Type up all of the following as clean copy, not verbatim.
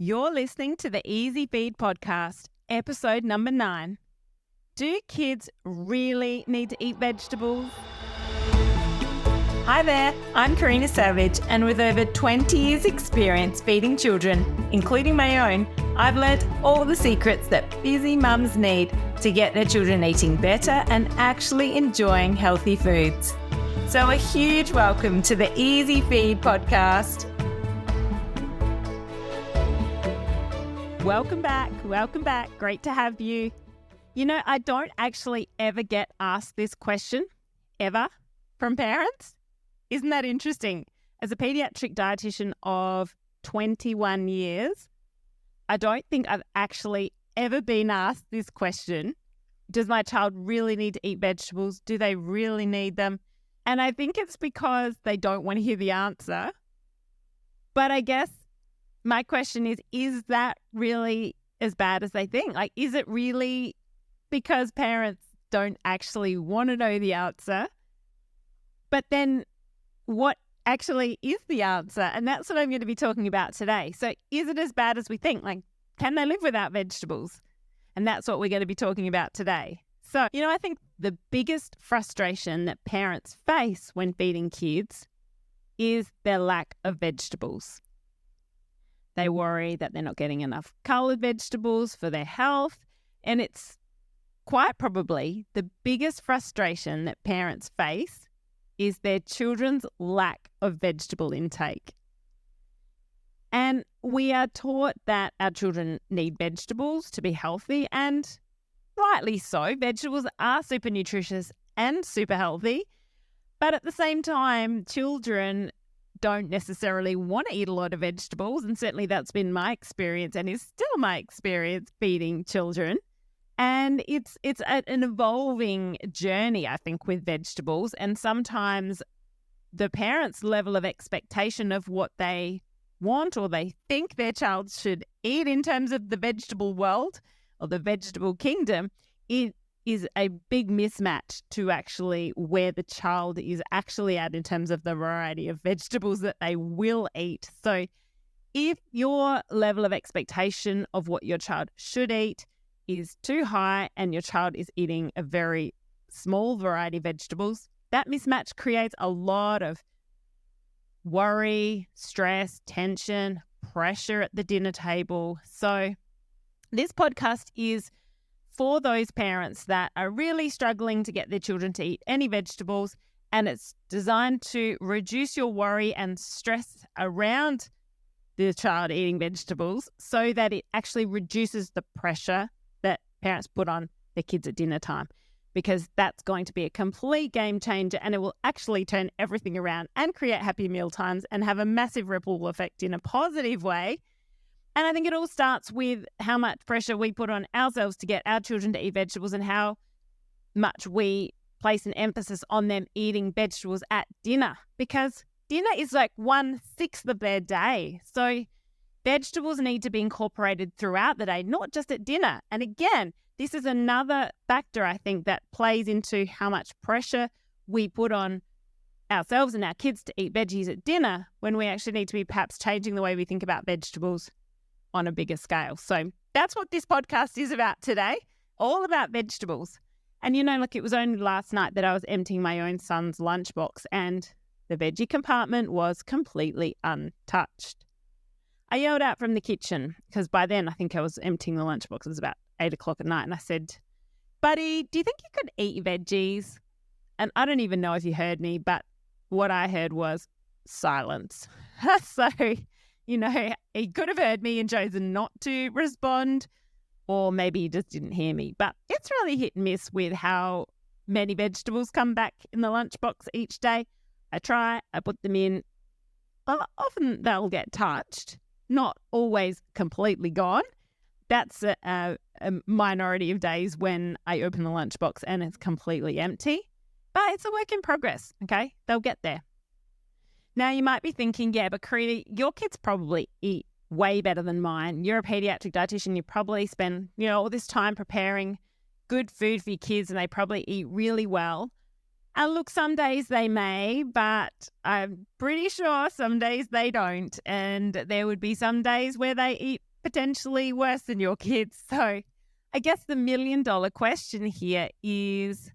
You're listening to the Easy Feed podcast, episode number 9. Do kids really need to eat vegetables? Hi there, I'm Karina Savage, and with over 20 years experience feeding children, including my own, I've learnt all the secrets that busy mums need to get their children eating better and actually enjoying healthy foods. So a huge welcome to the Easy Feed podcast. Welcome back. Great to have you. You know, I don't actually ever get asked this question, ever, from parents. Isn't that interesting? As a pediatric dietitian of 21 years, I don't think I've actually ever been asked this question. Does my child really need to eat vegetables? Do they really need them? And I think it's because they don't want to hear the answer. But I guess my question is that really as bad as they think? Like, is it really because parents don't actually want to know the answer? But then what actually is the answer? And that's what I'm going to be talking about today. So is it as bad as we think? Like, can they live without vegetables? And that's what we're going to be talking about today. So, you know, I think the biggest frustration that parents face when feeding kids is their lack of vegetables. They worry that they're not getting enough coloured vegetables for their health. And it's quite probably the biggest frustration that parents face is their children's lack of vegetable intake. And we are taught that our children need vegetables to be healthy, and rightly so. Vegetables are super nutritious and super healthy. But at the same time, children don't necessarily want to eat a lot of vegetables, and certainly that's been my experience and is still my experience feeding children. And it's an evolving journey, I think, with vegetables, and sometimes the parents' level of expectation of what they want or they think their child should eat in terms of the vegetable world or the vegetable kingdom, it is a big mismatch to actually where the child is actually at in terms of the variety of vegetables that they will eat. So if your level of expectation of what your child should eat is too high and your child is eating a very small variety of vegetables, that mismatch creates a lot of worry, stress, tension, pressure at the dinner table. So this podcast is for those parents that are really struggling to get their children to eat any vegetables, and it's designed to reduce your worry and stress around the child eating vegetables so that it actually reduces the pressure that parents put on their kids at dinner time, because that's going to be a complete game changer, and it will actually turn everything around and create happy meal times and have a massive ripple effect in a positive way. And I think it all starts with how much pressure we put on ourselves to get our children to eat vegetables and how much we place an emphasis on them eating vegetables at dinner, because dinner is like 1/6 of their day. So vegetables need to be incorporated throughout the day, not just at dinner. And again, this is another factor, I think, that plays into how much pressure we put on ourselves and our kids to eat veggies at dinner when we actually need to be perhaps changing the way we think about vegetables on a bigger scale. So that's what this podcast is about today, all about vegetables. And you know, like, it was only last night that I was emptying my own son's lunchbox and the veggie compartment was completely untouched. I yelled out from the kitchen because by then I think I was emptying the lunchbox. It was about 8 o'clock at night, and I said, "Buddy, do you think you could eat veggies?" And I don't even know if you heard me, but what I heard was silence. So, you know, he could have heard me and chosen not to respond, or maybe he just didn't hear me. But it's really hit and miss with how many vegetables come back in the lunchbox each day. I try, I put them in. Well, often they'll get touched, not always completely gone. That's a minority of days when I open the lunchbox and it's completely empty. But it's a work in progress, okay? They'll get there. Now, you might be thinking, yeah, but Karina, your kids probably eat way better than mine. You're a pediatric dietitian. You probably spend, all this time preparing good food for your kids, and they probably eat really well. And look, some days they may, but I'm pretty sure some days they don't. And there would be some days where they eat potentially worse than your kids. So I guess the $1 million question here is,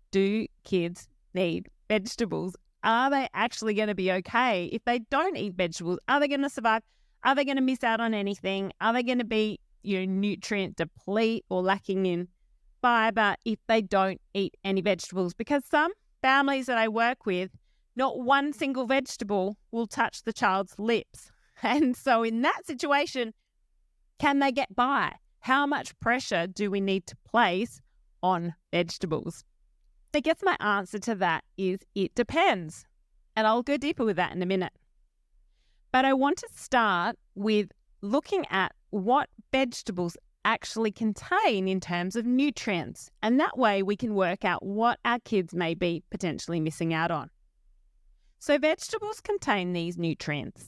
do kids need vegetables? Are they actually going to be okay if they don't eat vegetables? Are they going to survive? Are they going to miss out on anything? Are they going to be, nutrient deplete or lacking in fiber if they don't eat any vegetables? Because some families that I work with, not one single vegetable will touch the child's lips. And so in that situation, can they get by? How much pressure do we need to place on vegetables? I guess my answer to that is it depends. And I'll go deeper with that in a minute. But I want to start with looking at what vegetables actually contain in terms of nutrients. And that way we can work out what our kids may be potentially missing out on. So vegetables contain these nutrients.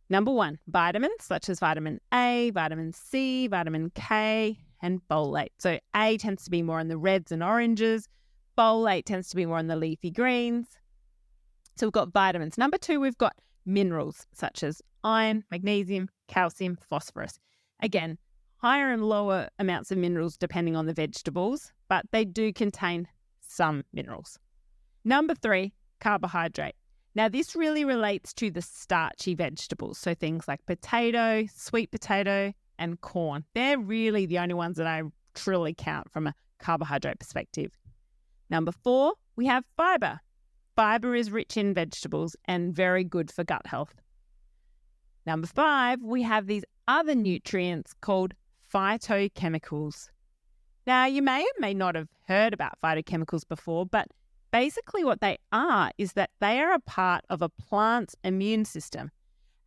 Number 1, vitamins such as vitamin A, vitamin C, vitamin K, and folate. So A tends to be more in the reds and oranges. Folate tends to be more in the leafy greens. So we've got vitamins. Number 2, we've got minerals such as iron, magnesium, calcium, phosphorus. Again, higher and lower amounts of minerals depending on the vegetables, but they do contain some minerals. Number 3, carbohydrate. Now, this really relates to the starchy vegetables, so things like potato, sweet potato, and corn. They're really the only ones that I truly count from a carbohydrate perspective. Number 4, we have fiber. Fiber is rich in vegetables and very good for gut health. Number 5, we have these other nutrients called phytochemicals. Now, you may or may not have heard about phytochemicals before, but basically what they are is that they are a part of a plant's immune system,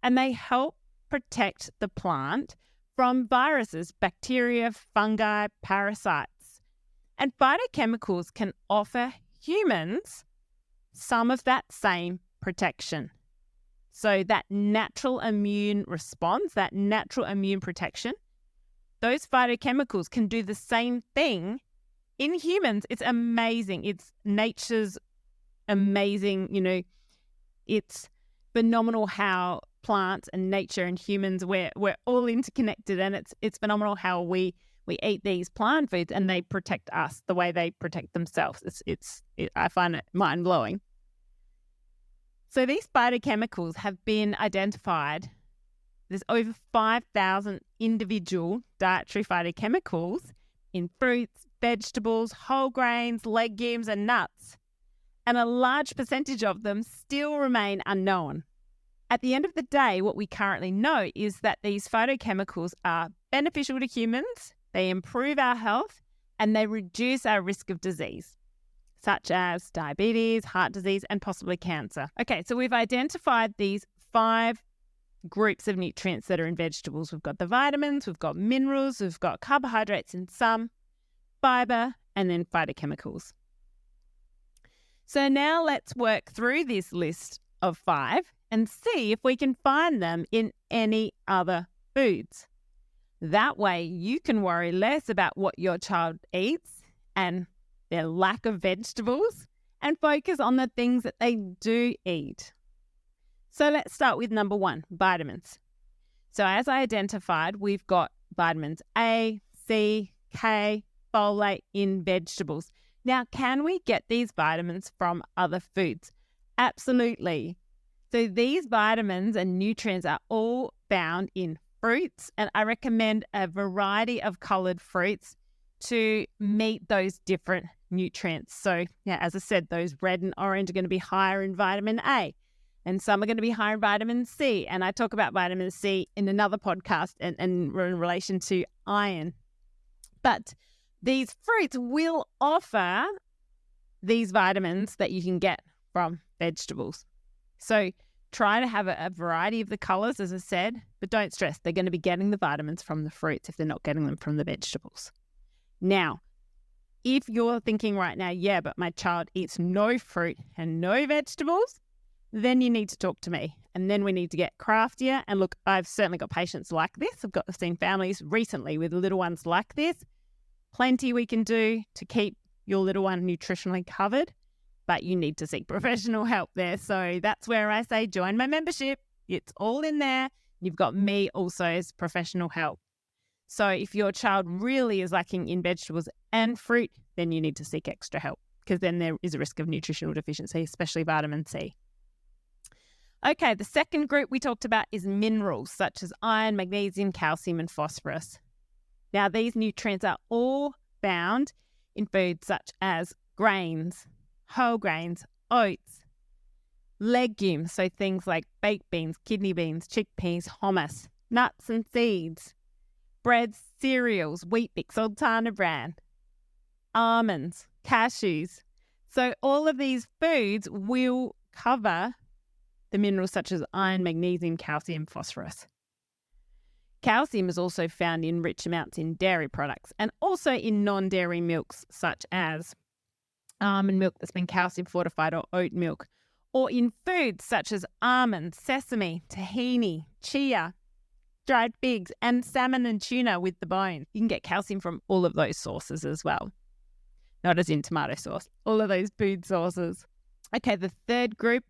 and they help protect the plant from viruses, bacteria, fungi, parasites. And phytochemicals can offer humans some of that same protection. So that natural immune response, that natural immune protection, those phytochemicals can do the same thing in humans. It's amazing. It's nature's amazing, it's phenomenal how plants and nature and humans, we're all interconnected, and it's phenomenal how we eat these plant foods and they protect us the way they protect themselves. I find it mind-blowing. So these phytochemicals have been identified. There's over 5,000 individual dietary phytochemicals in fruits, vegetables, whole grains, legumes, and nuts. And a large percentage of them still remain unknown. At the end of the day, what we currently know is that these phytochemicals are beneficial to humans, they improve our health, and they reduce our risk of disease, such as diabetes, heart disease, and possibly cancer. Okay, so we've identified these 5 groups of nutrients that are in vegetables. We've got the vitamins, we've got minerals, we've got carbohydrates in some, fiber, and then phytochemicals. So now let's work through this list of 5 and see if we can find them in any other foods. That way you can worry less about what your child eats and their lack of vegetables and focus on the things that they do eat. So let's start with number 1, vitamins. So as I identified, we've got vitamins A, C, K, folate in vegetables. Now, can we get these vitamins from other foods? Absolutely. So these vitamins and nutrients are all found in fruits, and I recommend a variety of colored fruits to meet those different nutrients. So yeah, as I said, those red and orange are going to be higher in vitamin A, and some are going to be higher in vitamin C. And I talk about vitamin C in another podcast and in relation to iron. But these fruits will offer these vitamins that you can get from vegetables. So try to have a variety of the colors, as I said, but don't stress. They're going to be getting the vitamins from the fruits if they're not getting them from the vegetables. Now, if you're thinking right now, yeah, but my child eats no fruit and no vegetables, then you need to talk to me. And then we need to get craftier. And look, I've certainly got patients like this. I've seen families recently with little ones like this. Plenty we can do to keep your little one nutritionally covered, but you need to seek professional help there. So that's where I say join my membership. It's all in there. You've got me also as professional help. So if your child really is lacking in vegetables and fruit, then you need to seek extra help, because then there is a risk of nutritional deficiency, especially vitamin C. Okay, the second group we talked about is minerals such as iron, magnesium, calcium, and phosphorus. Now, these nutrients are all found in foods such as grains, whole grains, oats, legumes, so things like baked beans, kidney beans, chickpeas, hummus, nuts and seeds, breads, cereals, wheat bix, sultana bran, almonds, cashews. So all of these foods will cover the minerals such as iron, magnesium, calcium, phosphorus. Calcium is also found in rich amounts in dairy products and also in non-dairy milks such as almond milk that's been calcium fortified or oat milk, or in foods such as almonds, sesame, tahini, chia, dried figs, and salmon and tuna with the bone. You can get calcium from all of those sources as well. Not as in tomato sauce, all of those food sources. Okay, the third group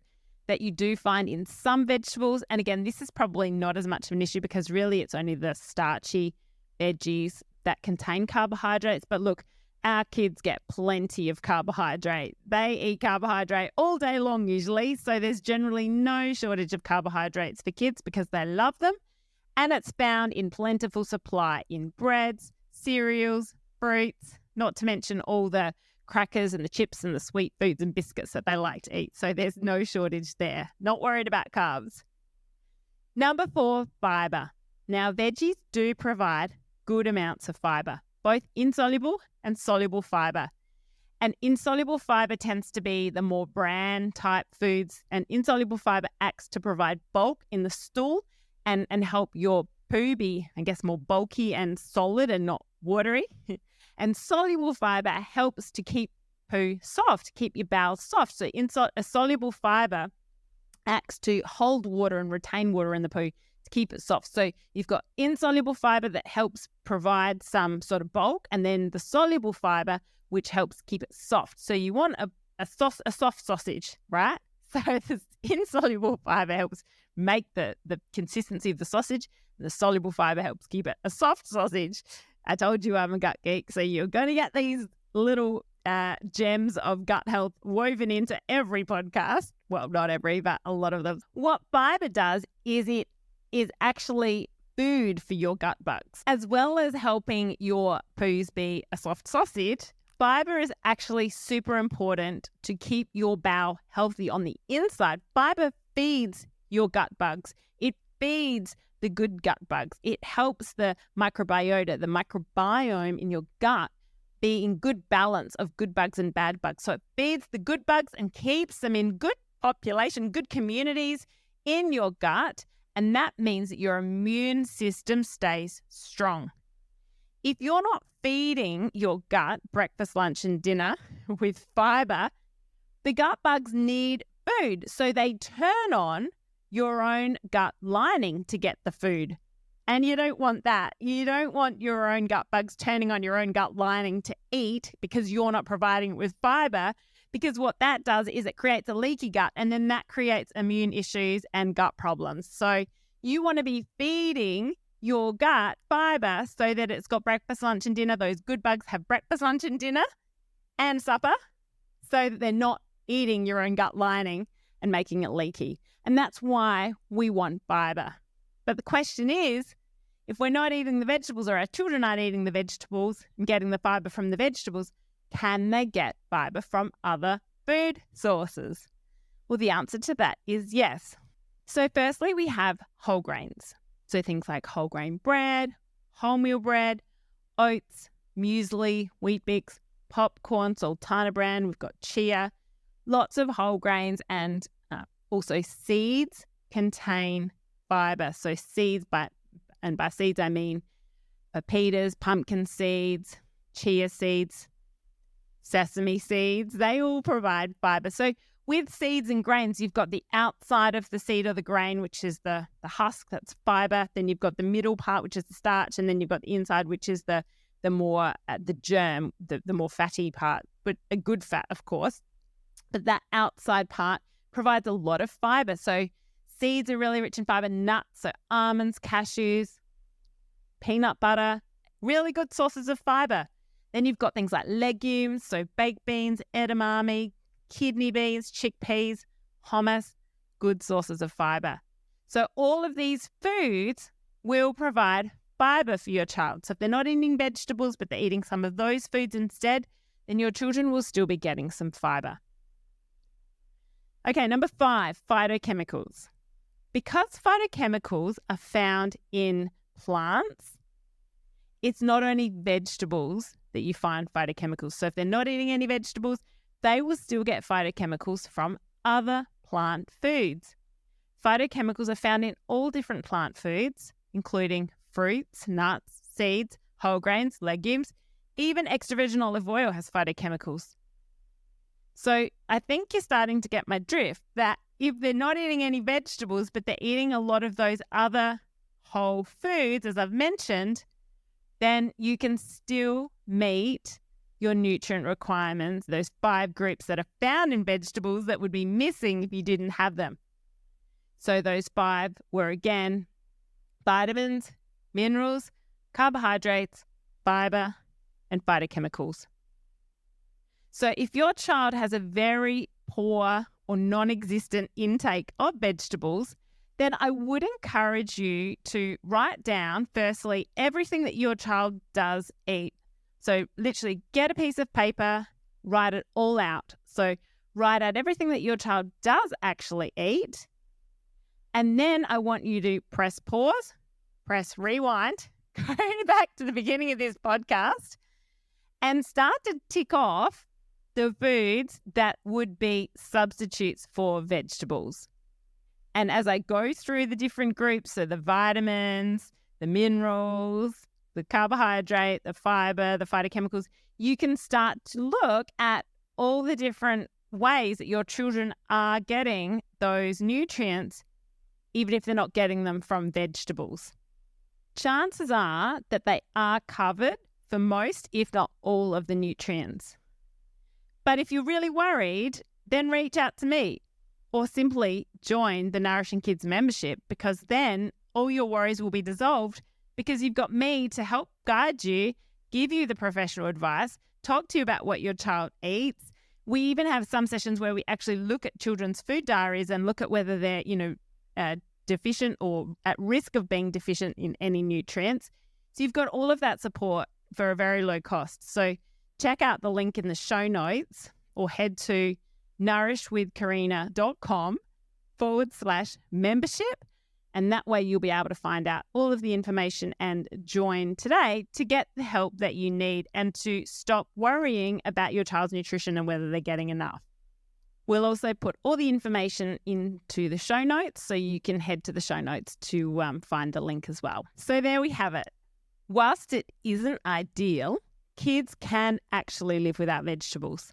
that you do find in some vegetables, and again, this is probably not as much of an issue because really it's only the starchy veggies that contain carbohydrates. But look, our kids get plenty of carbohydrate. They eat carbohydrate all day long usually, so there's generally no shortage of carbohydrates for kids because they love them, and it's found in plentiful supply in breads, cereals, fruits, not to mention all the crackers and the chips and the sweet foods and biscuits that they like to eat. So there's no shortage there. Not worried about carbs. Number 4, fiber. Now, veggies do provide good amounts of fiber, both insoluble and soluble fiber. And insoluble fiber tends to be the more bran type foods, and insoluble fiber acts to provide bulk in the stool and help your poo be, I guess, more bulky and solid and not watery. And soluble fiber helps to keep poo soft, keep your bowels soft. So a soluble fiber acts to hold water and retain water in the poo to keep it soft. So you've got insoluble fiber that helps provide some sort of bulk, and then the soluble fiber which helps keep it soft. So you want a soft sausage, right? So the insoluble fiber helps make the consistency of the sausage, and the soluble fiber helps keep it a soft sausage. I told you I'm a gut geek, so you're going to get these little gems of gut health woven into every podcast. Well, not every, but a lot of them. What fiber does is it is actually food for your gut bugs. As well as helping your poos be a soft sausage, fiber is actually super important to keep your bowel healthy on the inside. Fiber feeds your gut bugs. It feeds the good gut bugs. It helps the microbiota, the microbiome in your gut, be in good balance of good bugs and bad bugs. So it feeds the good bugs and keeps them in good population, good communities in your gut. And that means that your immune system stays strong. If you're not feeding your gut breakfast, lunch, and dinner with fiber, the gut bugs need food. So they turn on your own gut lining to get the food. And you don't want that. You don't want your own gut bugs turning on your own gut lining to eat because you're not providing it with fiber, because what that does is it creates a leaky gut, and then that creates immune issues and gut problems. So you want to be feeding your gut fiber so that it's got breakfast, lunch, and dinner. Those good bugs have breakfast, lunch, and dinner and supper, so that they're not eating your own gut lining and making it leaky. And that's why we want fiber. But the question is, if we're not eating the vegetables, or our children aren't eating the vegetables and getting the fiber from the vegetables, can they get fiber from other food sources? Well, the answer to that is yes. So firstly, we have whole grains. So things like whole grain bread, wholemeal bread, oats, muesli, wheat bix, popcorn, sultana bran. We've got chia, lots of whole grains, and also seeds contain fiber. So seeds, by seeds I mean pepitas, pumpkin seeds, chia seeds, sesame seeds. They all provide fiber. So with seeds and grains, you've got the outside of the seed or the grain, which is the husk, that's fiber. Then you've got the middle part, which is the starch, and then you've got the inside, which is the more the germ, the more fatty part, but a good fat, of course. But that outside part provides a lot of fiber. So Seeds are really rich in fiber. Nuts, so almonds, cashews, peanut butter, really good sources of fiber. Then you've got things like legumes, so baked beans, edamame, kidney beans, chickpeas, hummus, good sources of fiber. So all of these foods will provide fiber for your child. So if they're not eating vegetables, but they're eating some of those foods instead, then your children will still be getting some fiber. Okay, number 5, phytochemicals. Because phytochemicals are found in plants, it's not only vegetables that you find phytochemicals. So if they're not eating any vegetables, they will still get phytochemicals from other plant foods. Phytochemicals are found in all different plant foods, including fruits, nuts, seeds, whole grains, legumes. Even extra virgin olive oil has phytochemicals. So I think you're starting to get my drift that if they're not eating any vegetables, but they're eating a lot of those other whole foods, as I've mentioned, then you can still meet your nutrient requirements, those 5 groups that are found in vegetables that would be missing if you didn't have them. So those 5 were, again, vitamins, minerals, carbohydrates, fiber, and phytochemicals. So if your child has a very poor or non-existent intake of vegetables, then I would encourage you to write down, firstly, everything that your child does eat. So literally get a piece of paper, write it all out. So write out everything that your child does actually eat. And then I want you to press pause, press rewind, go back to the beginning of this podcast and start to tick off the foods that would be substitutes for vegetables. And as I go through the different groups, so the vitamins, the minerals, the carbohydrate, the fiber, the phytochemicals, you can start to look at all the different ways that your children are getting those nutrients, even if they're not getting them from vegetables. Chances are that they are covered for most, if not all, of the nutrients. But if you're really worried, then reach out to me or simply join the Nourishing Kids membership, because then all your worries will be dissolved because you've got me to help guide you, give you the professional advice, talk to you about what your child eats. We even have some sessions where we actually look at children's food diaries and look at whether they're, deficient or at risk of being deficient in any nutrients. So you've got all of that support for a very low cost. So check out the link in the show notes or head to nourishwithkarina.com/membership. And that way you'll be able to find out all of the information and join today to get the help that you need and to stop worrying about your child's nutrition and whether they're getting enough. We'll also put all the information into the show notes, so you can head to the show notes to find the link as well. So there we have it. Whilst it isn't ideal, kids can actually live without vegetables.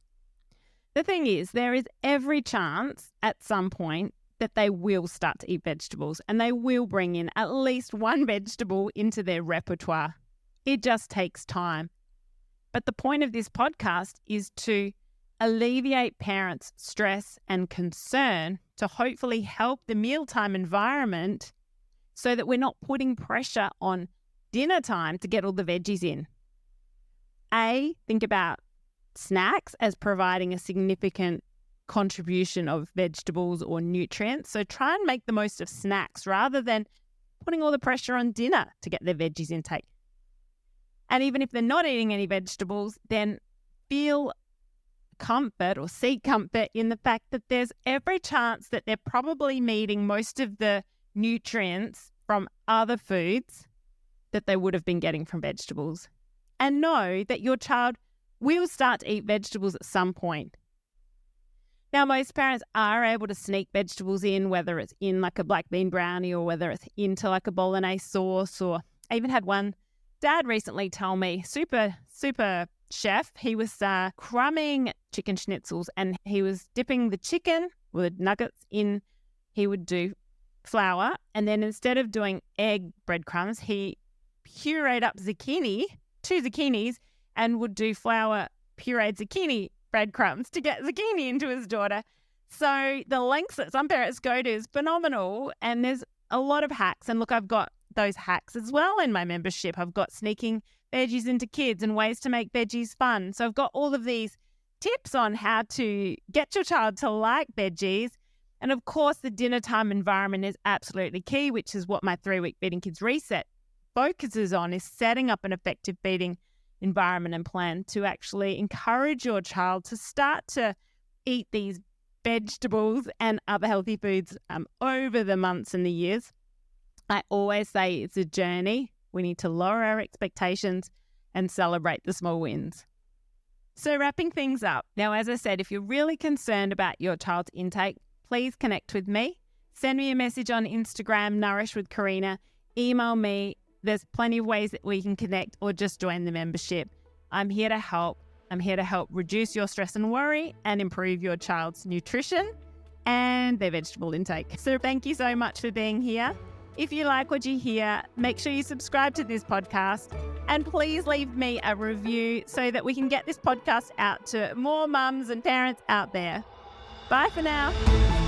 The thing is, there is every chance at some point that they will start to eat vegetables and they will bring in at least one vegetable into their repertoire. It just takes time. But the point of this podcast is to alleviate parents' stress and concern to hopefully help the mealtime environment so that we're not putting pressure on dinner time to get all the veggies in. Think about snacks as providing a significant contribution of vegetables or nutrients. So try and make the most of snacks rather than putting all the pressure on dinner to get their veggies intake. And even if they're not eating any vegetables, then feel comfort or seek comfort in the fact that there's every chance that they're probably meeting most of the nutrients from other foods that they would have been getting from vegetables. And know that your child will start to eat vegetables at some point. Now, most parents are able to sneak vegetables in, whether it's in like a black bean brownie or whether it's into like a bolognese sauce. Or I even had one dad recently tell me, super chef, he was crumbing chicken schnitzels and he was dipping the chicken or the nuggets in. He would do flour, and then instead of doing egg breadcrumbs, he pureed up two zucchinis, and would do flour pureed zucchini breadcrumbs to get zucchini into his daughter. So the lengths that some parents go to is phenomenal, and there's a lot of hacks. And look, I've got those hacks as well in my membership. I've got sneaking veggies into kids and ways to make veggies fun. So I've got all of these tips on how to get your child to like veggies. And of course, the dinner time environment is absolutely key, which is what my 3-week Feeding Kids Reset focuses on, is setting up an effective feeding environment and plan to actually encourage your child to start to eat these vegetables and other healthy foods over the months and the years. I always say it's a journey. We need to lower our expectations and celebrate the small wins. So wrapping things up. Now, as I said, if you're really concerned about your child's intake, please connect with me. Send me a message on Instagram, Nourish with Karina. Email me. There's plenty of ways that we can connect, or just join the membership. I'm here to help. I'm here to help reduce your stress and worry and improve your child's nutrition and their vegetable intake. So thank you so much for being here. If you like what you hear, make sure you subscribe to this podcast, and please leave me a review so that we can get this podcast out to more mums and parents out there. Bye for now.